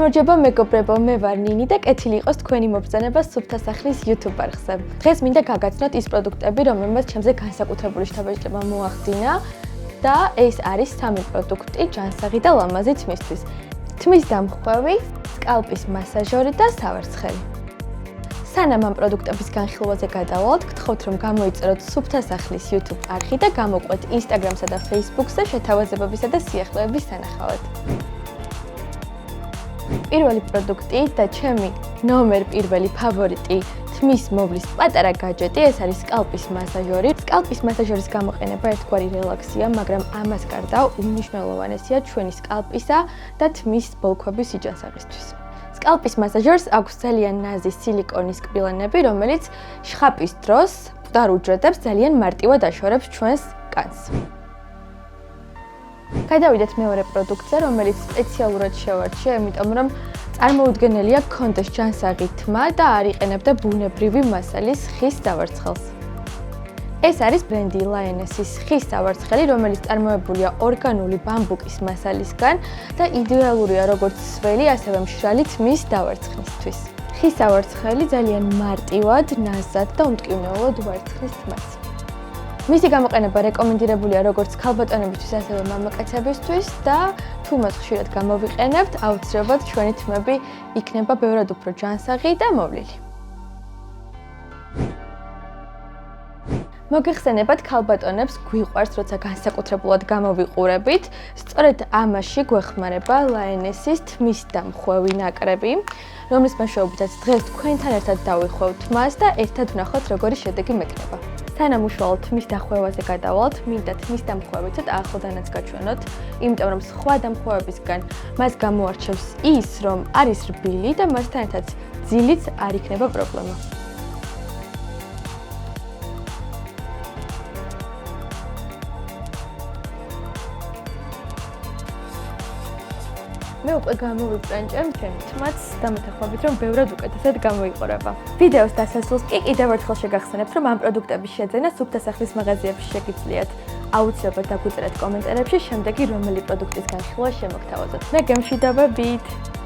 გამარჯობა მეგობრებო, მე ვარ ნინი და კეთილი იყოს თქვენი მობრძანება სუფთა სახლის YouTube არხზე. დღეს მინდა გაგაცნოთ ის პროდუქტები, რომელმაც ჩემზე განსაკუთრებული შთაბეჭდება მოახდინა და ეს არის 3 პროდუქტი, ჯანსაღი და ლამაზი თმისთვის. თმის დამხვევი, სკალპის მასაჟორი და სავარცხელი. სანამ ამ პროდუქტების განხილვაზე გადავალთ, გთხოვთ რომ გამოიწეროთ სუფთა სახლის YouTube არხი და გამოყვეთ Instagram-სა და Facebook-ზე შეთავაზებებისა და სიახლეების სანახავად. პირველი პროდუქტი და ჩემი ნომერ პირველი ფავორიტი თმის მოვლის პატარა გაჯეტი, ეს არის სკალპის მასაჟორი. სკალპის მასაჟორის გამოყენება ერთგვარი რელაქსია, მაგრამ ამას გარდა უმნიშვნელოვანესია ჩვენი სკალპისა და თმის ბოლქვების იჯანსაღისთვის. სკალპის მასაჟორს აქვს ძალიან ნაზი სილიკონის კბილანები, რომელიც შხაპის დროს მკვდარ უჯრედებს ძალიან მარტივად აშორებს ჩვენს კანს. გადავიდეთ მეორე პროდუქტზე, რომელიც სპეციალურად შევარჩიე, იმიტომ რომ წარმოუდგენელია გქონდეს ჯანსაღი თმა და არ იყენებდა ბუნებრივი მასალის ხის დავარცხელს. ეს არის ბრენდი Lioness-ის ხის დავარცხელი, რომელიც წარმოებულია ორგანული ბამბუკის მასალისგან და იდეალურია როგორც სველი, ასევე მშრალი თმის დავარცხნისთვის. ხის დავარცხელი ძალიან მარტივად, ნაზად და უმტკივნეულოდ უარცხნის თმას. მისი გამოყენება რეკომენდირებულია როგორც ქალბატონებისთვის, ასევე მამაკაცებისთვის და თუ მას ხშირად გამოვიყენებთ, აუცილებლად ჩვენი თმები იქნება ბევრად უფრო ჯანსაღი და მოვლილი. მოგეხსენებათ, ქალბატონებს გვიყვარს, როცა განსაკუთრებულად გამოვიყურებით. სწორედ ამაში გვეხმარება Lioness-ის თმის დამხვევი ნაკრები, რომლის მეშვეობითაც დღეს თქვენთან ერთად დავიხვევთ თმას და ერთად ვნახოთ, როგორი შედეგი მექნება. სანამ უშუალოდ თმის დახვევაზე გადავალთ, მინდა თმის დამხვევით ცოტა ახლოდანაც გაჩვენოთ, იმიტომ რომ სხვა დამხვევებისგან მას გამოარჩევს ის, რომ არის რბილი და მასთან ერთად ძილიც არ იქნება პრობლემა. მე უკვე გამოვიბრანჭემ ჩემი თმაც დამეთანხმებით, რომ ბევრად უკეთესად გამოიყურება. ვიდეოს დასასრულს კი კიდევ ერთხელ შეგახსენებთ, რომ ამ პროდუქტების შეძენა სუფთა სახლის მაღაზიებში შეგიძლიათ. აუცილებლად დაგვიწერეთ კომენტარებში შემდეგი რომელი პროდუქტის განხილვა შემოგთავაზოთ. მე გემშვიდობებით!